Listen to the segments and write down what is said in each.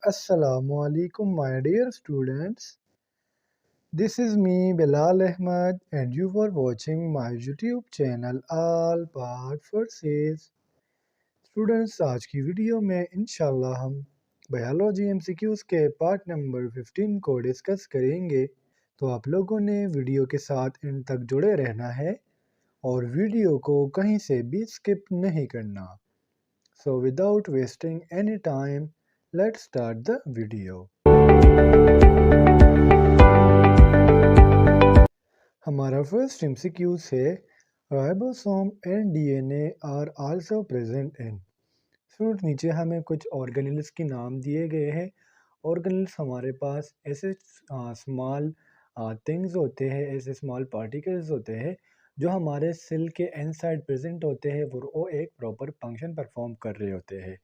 Assalamualaikum, my dear students. This is me, Bilal Ahmed, and you are watching my YouTube channel All Part Forces. Students आज की video में इंशाल्लाह हम biology MCQs के part number 15 को discuss करेंगे। तो आप लोगों ने वीडियो के साथ इन तक जुड़े रहना है और वीडियो को कहीं से भी स्किप नहीं करना। So without wasting any time, let's start the video. हमारा फर्स्ट एमसीक्यूज है ribosome and DNA are also present in. फ्रूट नीचे हमें कुछ ऑर्गेनेल्स के नाम दिए गए हैं। ऑर्गेनेल्स हमारे पास ऐसे स्मॉल थिंग्स होते हैं, ऐसे स्मॉल पार्टिकल्स होते हैं जो हमारे सेल के इनसाइड प्रेजेंट होते हैं, वो एक प्रॉपर फंक्शन परफॉर्म कर रहे होते हैं।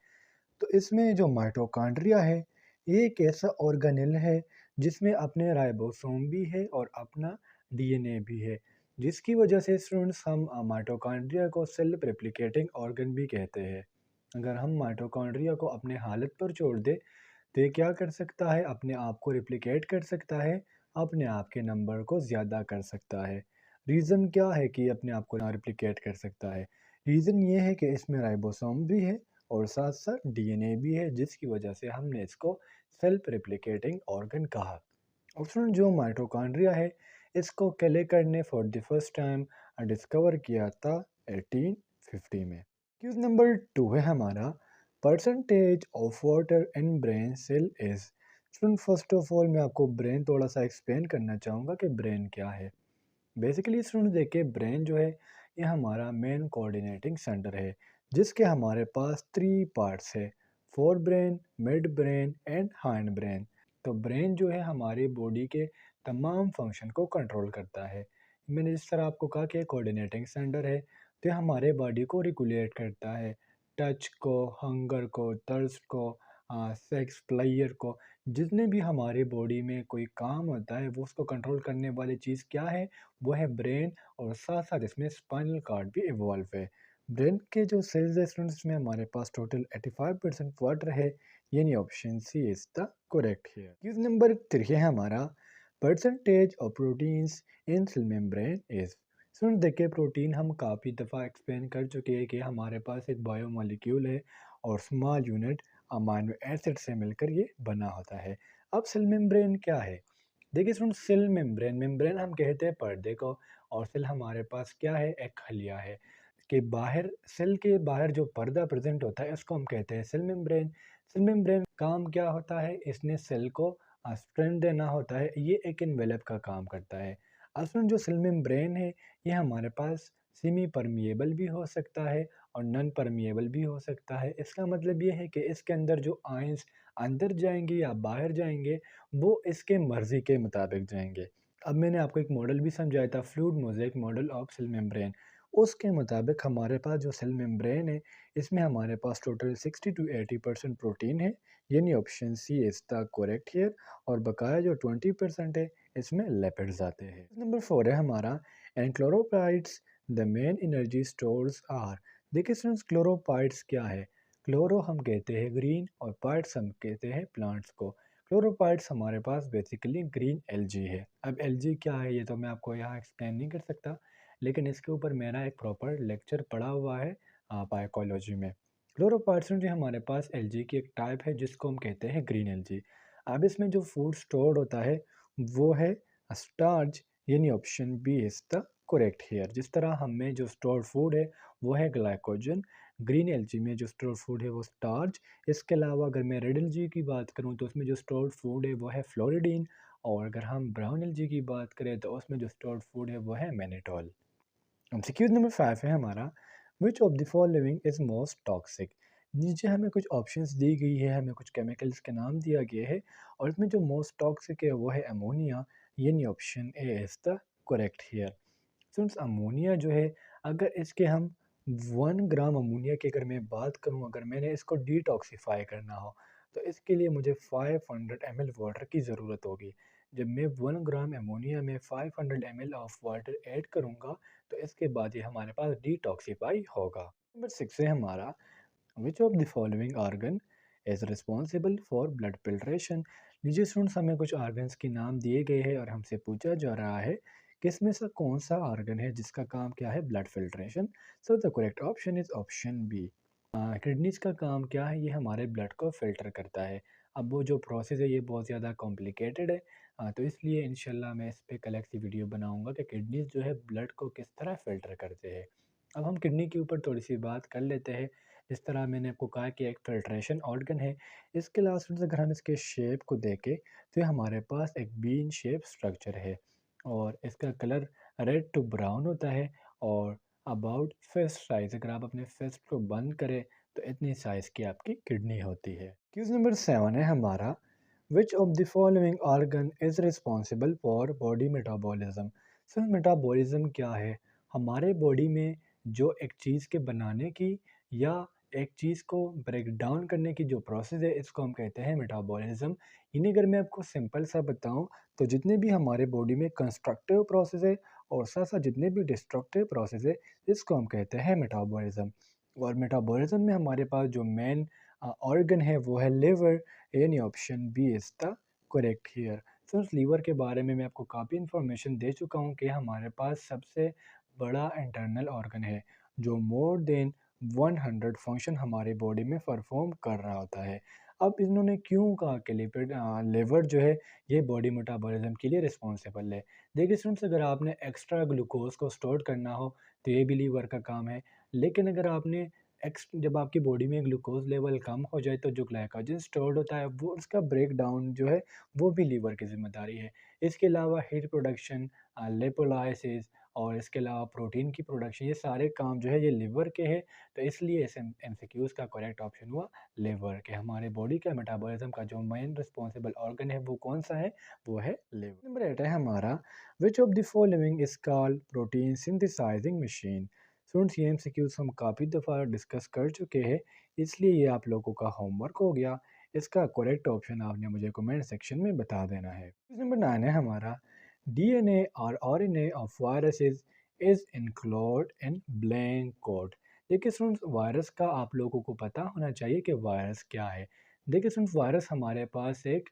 तो इसमें जो माइटोकॉन्ड्रिया है ये एक ऐसा ऑर्गेनेल है जिसमें अपने राइबोसोम भी है और अपना डीएनए भी है, जिसकी वजह से स्टूडेंट्स हम माइटोकॉन्ड्रिया को सेल्फ रेप्लिकेटिंग ऑर्गन भी कहते हैं। अगर हम माइटोकॉन्ड्रिया को अपने हालत पर छोड़ दे तो ये क्या कर सकता है, अपने आप को रिप्लिकेट कर सकता है, अपने आप के नंबर को ज़्यादा कर सकता है। रीज़न क्या है कि अपने आप को ना रिप्लिकेट कर सकता है? रीज़न ये है कि इसमें राइबोसोम भी है और साथ साथ डीएनए भी है, जिसकी वजह से हमने इसको सेल्फ रेप्लिकेटिंग ऑर्गन कहा। और फ्रेंड जो माइटोकॉन्ड्रिया है इसको केलेकर ने for the first time discover किया था 1850 में। क्यूज नंबर 2 है हमारा percentage of water in brain cell is. Student first of all मैं आपको ब्रेन थोड़ा सा एक्सप्लेन करना चाहूँगा कि ब्रेन क्या है। बेसिकली स्टूडेंट देखिए ब्रेन जो है ये हमारा मेन कोऑर्डिनेटिंग सेंटर है, जिसके हमारे पास 3 पार्ट्स है, fore brain, mid brain and hind brain. तो ब्रेन जो है हमारी बॉडी के तमाम फंक्शन को कंट्रोल करता है। मैंने जिस तरह आपको कहा कि कोऑर्डिनेटिंग सेंटर है तो ये हमारे बॉडी को रेगुलेट करता है, टच को, हंगर को, थर्स्ट को, सेक्स प्लेयर को, जितने भी हमारे बॉडी में कोई काम होता है वो उसको कंट्रोल करने वाली चीज़ क्या है, वो है ब्रेन। और साथ साथ इसमें स्पाइनल कार्ड भी इवॉल्व है। ब्रेन के जो सेल्स है स्टूडेंट्स में हमारे पास टोटल 85% वाटर है, यानी option C is the correct here. Ques number 3 है हमारा percentage of proteins in cell membrane is. सुन देखिए प्रोटीन हम काफ़ी दफ़ा एक्सप्लेन कर चुके हैं कि हमारे पास एक बायोमोलिक्यूल है और स्मॉल यूनिट अमाइनो एसिड से मिलकर ये बना होता है। अब सेल मेम्ब्रेन क्या है? देखिए सुन सेल मेम्ब्रेन, मेम्ब्रेन हम कहते हैं पर्दे को, और सेल हमारे पास क्या है, एक खलिया है। कि बाहर सेल के बाहर जो पर्दा प्रेजेंट होता है इसको हम कहते हैं सेल मेम्ब्रेन। सेल मेम्ब्रेन काम क्या होता है, इसने सेल को स्ट्रेंथ देना होता है, ये एक इन्वेलप का काम करता है। असल जो सेल मेम्ब्रेन है ये हमारे पास सेमी परमिएबल भी हो सकता है और नॉन परमिएबल भी हो सकता है। इसका मतलब ये है कि इसके अंदर जो आयंस अंदर जाएंगे या बाहर जाएंगे वो इसके मर्ज़ी के मुताबिक जाएंगे। अब मैंने आपको एक मॉडल भी समझाया था, fluid mosaic model of cell membrane. उसके मुताबिक हमारे पास जो सेल मेम्ब्रेन है इसमें हमारे पास टोटल 60 to 80% प्रोटीन है, यानी option C is the correct here. और बकाया जो 20% है इसमें लिपिड्स आते हैं। नंबर 4 है हमारा and chloroplasts the main energy stores are. देखिए स्टूडेंट्स क्लोरोपाइड्स क्या है? क्लोरो हम कहते हैं ग्रीन और पाइड्स हम कहते हैं प्लांट्स को। क्लोरोपाइड्स हमारे पास बेसिकली ग्रीन एलजी है। अब एलजी क्या है ये तो मैं आपको यहाँ एक्सप्लेन नहीं कर सकता, लेकिन इसके ऊपर मेरा एक प्रॉपर लेक्चर पड़ा हुआ है बायोलॉजी में। क्लोरोपाइड्स जो हमारे पास एलजी की एक टाइप है जिसको हम कहते हैं ग्रीन एलजी। अब इसमें जो फूड स्टोर्ड होता है वो है स्टार्च, यानी option B is the correct here. जिस तरह हमें जो स्टोर्ड फूड है वो है ग्लाइकोजन, ग्रीन एलजी में जो स्टोर्ड फूड है वो स्टार्च। इसके अलावा अगर मैं रेड एलजी की बात करूं तो उसमें जो स्टोर्ड फूड है वो है फ्लोरिडीन, और अगर हम ब्राउन एलजी की बात करें तो उसमें जो स्टोर्ड फूड है वो है मैनिटोल। एमसीक्यू नंबर 5 है हमारा which of the following is most toxic. नीचे हमें कुछ ऑप्शंस दी गई है, हमें कुछ केमिकल्स के नाम दिया गया है और इसमें जो मोस्ट टॉक्सिक है वो है अमोनिया, यानी option A is the correct here. Since ammonia जो है अगर इसके हम 1 ग्राम अमोनिया की अगर मैं बात करूं, अगर मैंने इसको डिटॉक्सिफाई करना हो तो इसके लिए मुझे 500 ml वाटर की ज़रूरत होगी। जब मैं 1 ग्राम अमोनिया में 500 ml ऑफ वाटर ऐड करूंगा तो इसके बाद ये हमारे पास डिटॉक्सिफाई होगा। नंबर 6 है हमारा which of the following organ is responsible for blood filtration. नीचे स्टूडेंट्स हमें कुछ ऑर्गन्स के नाम दिए गए हैं और हमसे पूछा जा रहा है कि इसमें से कौन सा ऑर्गन है जिसका काम क्या है, blood filtration. So the correct option is option B. किडनीज का काम क्या है, ये हमारे ब्लड को फ़िल्टर करता है। अब वो जो प्रोसेस है ये बहुत ज़्यादा कॉम्प्लिकेटेड है, तो इसलिए इंशाल्लाह मैं इस पे कल एक सी वीडियो बनाऊंगा कि किडनीज जो है ब्लड को किस तरह फ़िल्टर करते हैं। अब हम किडनी के ऊपर थोड़ी सी बात कर लेते हैं। जिस तरह मैंने आपको कहा कि एक फिल्ट्रेशन ऑर्गन है। इसके अलावा स्टूडेंट्स अगर हम इसके शेप को देखें तो ये हमारे पास एक बीन शेप स्ट्रक्चर है और इसका कलर रेड टू ब्राउन होता है। और अबाउट फिस्ट साइज, अगर आप अपने फिस्ट को बंद करें तो इतनी साइज की आपकी किडनी होती है। क्वेश्चन नंबर 7 है हमारा, which of the following organ is responsible for body metabolism. Sir metabolism क्या है, हमारे बॉडी में जो एक चीज़ के बनाने की या एक चीज़ को ब्रेक डाउन करने की जो प्रोसेस है इसको हम कहते हैं मेटाबॉलिज्म। यानी अगर मैं आपको सिंपल सा बताऊं तो जितने भी हमारे बॉडी में कंस्ट्रक्टिव प्रोसेस है और साथ साथ जितने भी डिस्ट्रक्टिव प्रोसेस है इसको हम कहते हैं मेटाबॉलिज्म। और मेटाबॉलिज्म में हमारे पास जो मेन ऑर्गन है वो है लिवर, यानी option B is the correct here. So उस लीवर के बारे में मैं आपको काफ़ी इन्फॉर्मेशन दे चुका हूँ कि हमारे पास सबसे बड़ा इंटरनल ऑर्गन है जो मोर देन 100 फंक्शन हमारी बॉडी में परफॉर्म कर रहा होता है। अब इन्होंने क्यों कहा कि लिपिड लिवर जो है ये बॉडी मेटाबॉलिज्म के लिए रिस्पॉन्सिबल है। देखिए स्टूडेंट्स, अगर आपने एक्स्ट्रा ग्लूकोज को स्टोर करना हो तो ये भी लीवर का काम है। लेकिन अगर आपने जब आपकी बॉडी में ग्लूकोज लेवल कम हो जाए तो जो ग्लाइकोजन स्टोर्ड होता है वो उसका ब्रेक डाउन जो है वो भी लीवर की जिम्मेदारी है। इसके अलावा हीट प्रोडक्शन, लिपोलाइसिस और इसके अलावा प्रोटीन की प्रोडक्शन, ये सारे काम जो है ये लिवर के हैं। तो इसलिए इस एमसीक्यूज का करेक्ट ऑप्शन हुआ लिवर, के हमारे बॉडी का मेटाबॉलिज्म का जो मेन रिस्पॉन्सिबल ऑर्गन है वो कौन सा है, वो है लिवर। नंबर 8 है हमारा, which of the following is called protein synthesising machine. Students ये एमसीक्यूज हम काफ़ी दफ़ा डिस्कस कर चुके हैं, इसलिए ये आप लोगों का होमवर्क हो गया। इसका करेक्ट ऑप्शन आपने मुझे कमेंट सेक्शन में बता देना है। नंबर 9 है हमारा, डीएनए और RNA of viruses is include in blank code. देखिए स्टूडेंट्स, वायरस का आप लोगों को पता होना चाहिए कि वायरस क्या है। देखिए स्टूडेंट्स, वायरस हमारे पास एक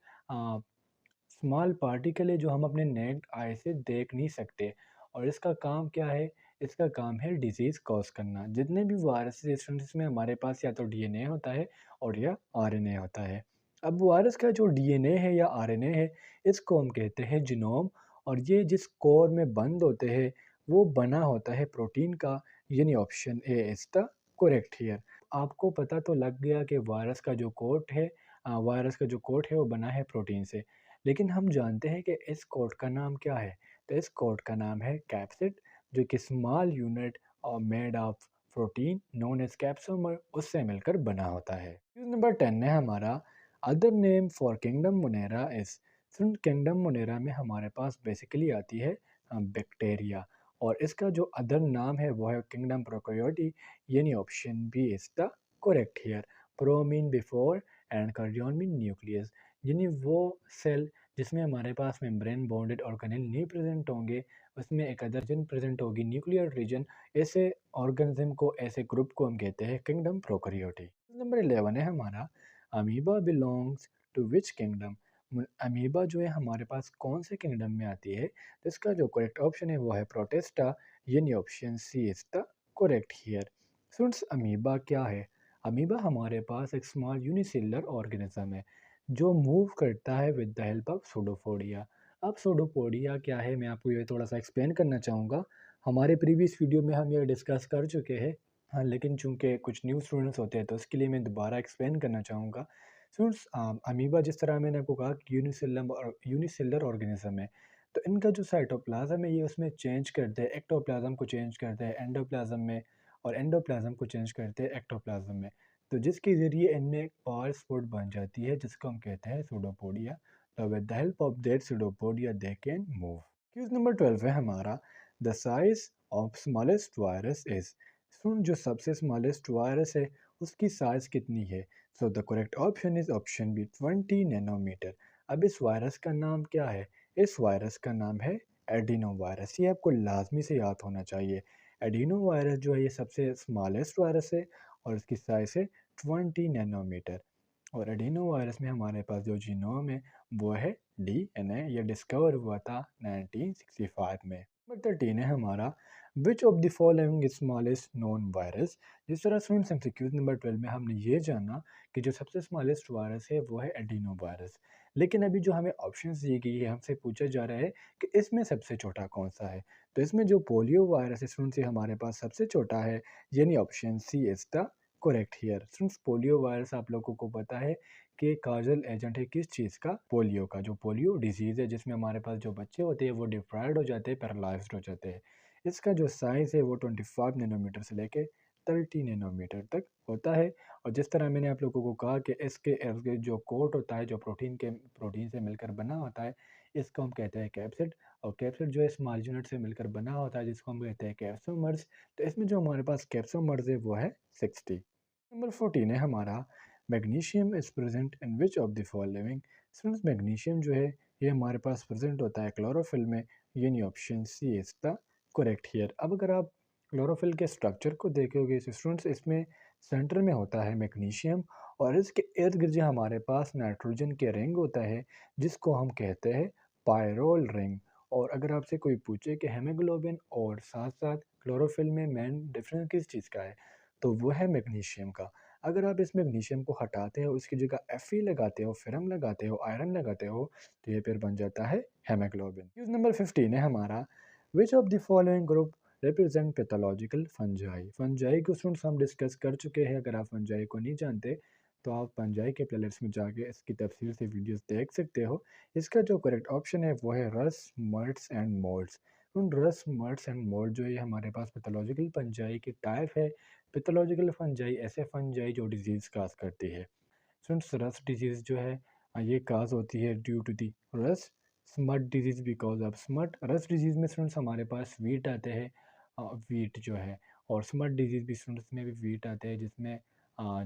स्मॉल पार्टिकल है जो हम अपने नेक्ड आई से देख नहीं सकते। और इसका काम क्या है, इसका काम है डिजीज़ कॉज करना। जितने भी वायरसेस में हमारे पास या तो डीएनए होता है और या आरएनए होता है। अब वायरस का जो डीएनए है या आरएनए है इसको हम कहते हैं जीनोम। और ये जिस कोर में बंद होते हैं वो बना होता है प्रोटीन का, यानी option A is the correct here. आपको पता तो लग गया कि वायरस का जो कोट है, वायरस का जो कोट है वो बना है प्रोटीन से। लेकिन हम जानते हैं कि इस कोड का नाम क्या है। तो इस कोड का नाम है कैप्सिड, जो कि स्मॉल यूनिट और made of protein known as capsomere उससे मिलकर बना होता है। नंबर 10 है हमारा, other name for kingdom Monera is. Kingdom Monera में हमारे पास बेसिकली आती है बैक्टीरिया, और इसका जो अदर नाम है वो है किंगडम प्रोकैरियोटी, यानी option B is the correct here. Pro mean before and karyon mean nucleus, यानी वो सेल जिसमें हमारे पास मेम्ब्रेन बॉन्डेड ऑर्गेनेल नहीं प्रेजेंट होंगे, उसमें एक अदर रीजन प्रेजेंट होगी, न्यूक्लियर रीजन। ऐसे ऑर्गेनिज्म को, ऐसे ग्रुप को हम कहते हैं किंगडम प्रोकैरियोटी। नंबर 11 है हमारा, amoeba belongs to which kingdom. Amoeba जो है हमारे पास कौन से किंगडम में आती है, तो इसका जो करेक्ट ऑप्शन है वो है प्रोटेस्टा, यानी option C is the correct here. Students, amoeba क्या है, अमीबा हमारे पास एक स्मॉल यूनिसेलुलर ऑर्गेनिज्म है जो मूव करता है with the help of pseudopodia. अब सूडोपोडिया क्या है मैं आपको ये थोड़ा सा एक्सप्लेन करना चाहूँगा। हमारे प्रीवियस वीडियो में हम ये डिस्कस कर चुके हैं, हाँ, लेकिन चूंकि कुछ न्यू स्टूडेंट्स होते हैं तो उसके लिए मैं दोबारा एक्सप्लेन करना चाहूँगा। स्टूडेंट्स, अमीबा जिस तरह मैंने आपको कहा कि यूनिसेलुलर ऑर्गेनिज्म है, तो इनका जो साइटोप्लाज्म है ये उसमें चेंज करते हैं, एक्टोप्लाज्म को चेंज करते हैं एंडोप्लाज्म में, और एंडोप्लाज्म को चेंज करते हैं एक्टोप्लाज्म में। तो जिसके ज़रिए इनमें एक पावर स्पोर्ट बन जाती है जिसको हम कहते हैं सूडोपोडिया। तो with the help of that pseudopodia they can move. Ques number 12 है हमारा, the size of smallest virus is. सुन, जो सबसे स्मॉलेस्ट वायरस है उसकी साइज कितनी है। So the correct option is option B 20 nanometer. अब इस वायरस का नाम क्या है, इस वायरस का नाम है एडिनो वायरस। ये आपको लाजमी से याद होना चाहिए। एडिनो वायरस जो है ये सबसे स्मॉलेस्ट वायरस है और इसकी साइज है 20 नैनोमीटर। और एडिनो वायरस में हमारे पास जो जीनोम है वो है डीएनए। ये डिस्कवर हुआ था 1965 में। नंबर 13 है हमारा which of the following smallest known virus. जिस तरह स्टूडेंट्स एमसीक्यूज नंबर 12 में हमने ये जाना कि जो सबसे स्मॉलेस्ट वायरस है वो है एडिनो वायरस, लेकिन अभी जो हमें ऑप्शंस दी गई है हमसे पूछा जा रहा है कि इसमें सबसे छोटा कौन सा है। तो इसमें जो पोलियो वायरस है स्टूडेंट्स ये हमारे पास सबसे छोटा है, यानी option C is the correct here. Students polio virus आप लोगों को पता है कि काजल एजेंट है किस चीज़ का, पोलियो का। जो पोलियो डिजीज़ है जिसमें हमारे पास जो बच्चे होते हैं वो डिप्राइड हो जाते हैं, पैरालाइज्ड हो जाते हैं। इसका जो साइज़ है वो 25 नैनोमीटर से लेके 30 नैनोमीटर तक होता है। और जिस तरह मैंने आप लोगों को कहा कि इसके इर्द गिर्द जो कोट होता है जो प्रोटीन से मिलकर बना होता है, इसको हम कहते हैं कैप्सिड। और कैप्सिड जो है स्मॉल यूनिट से मिलकर बना होता है जिसको हम कहते हैं कैप्सोमर्स। तो इसमें जो हमारे पास कैप्सोमर्स है वो है 60। नंबर 14 है हमारा magnesium is present in which of the following. Students magnesium जो है ये हमारे पास प्रेजेंट होता है क्लोरोफिल में, यानी option C is the correct here. अब अगर आप क्लोरोफिल के स्ट्रक्चर को देखोगे तो स्टूडेंट्स इसमें सेंटर में होता है मैग्नीशियम, और इसके इर्द गिर्द जो हमारे पास नाइट्रोजन के रिंग होता है जिसको हम कहते हैं पायरोल रिंग। और अगर आपसे कोई पूछे कि हेमोग्लोबिन और साथ साथ क्लोरोफिल में मेन डिफरेंस किस चीज़ का है, तो वो है मैग्नीशियम का। अगर आप इस मैग्नीशियम को हटाते हो, इसकी जगह Fe लगाते हो, फेरम लगाते हो, आयरन लगाते हो, तो ये फिर बन जाता है हेमोग्लोबिन। यूज नंबर 15 है हमारा which of the following group represent pathological fungi. Fungi को स्टूडेंट्स हम डिस्कस कर चुके हैं। अगर आप फंजाई को नहीं जानते तो आप फंजाई के प्लेलिस्ट में जाके इसकी तफसील से वीडियोस देख सकते हो। इसका जो करेक्ट ऑप्शन है वो है रस, मर्ट्स एंड मोल्ड्स। उन रस, मर्ट्स एंड मोल्ड जो ये हमारे पास पैथोलॉजिकल फंजाई की टाइप है। पैथोलॉजिकल फंजाई ऐसे फंजाई जो डिजीज़ काज करती है। फ्रेंड्स रस्ट डिजीज़ जो है ये काज होती है due to the rust. Smut disease because of smut. Rust disease में फ्रेंड्स हमारे पास वीट आते हैं, वीट जो है। और स्मट डिजीज़ भी फ्रेंड्स में भी वीट आते हैं जिसमें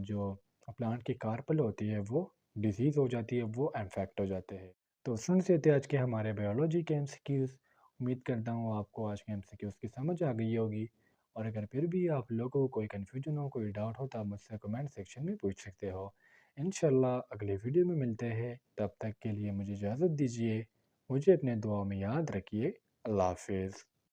जो प्लांट की कार्पल होती है वो डिजीज़ हो जाती है, वो इन्फेक्ट हो जाते हैं। तो फ्रेंड्स ये थे आज के हमारे बायोलॉजी के एमसीक्यूज़। उम्मीद करता हूँ आपको आज के एमसीक्यूज़ की समझ आ गई होगी। और अगर फिर भी आप लोगों को कोई कन्फ्यूजन हो, कोई डाउट हो तो आप मुझसे कमेंट सेक्शन में पूछ सकते हो। इंशाल्लाह अगले वीडियो में मिलते हैं, तब तक के लिए मुझे इजाज़त दीजिए। मुझे अपने दुआओं में याद रखिए। अल्लाह हाफिज़।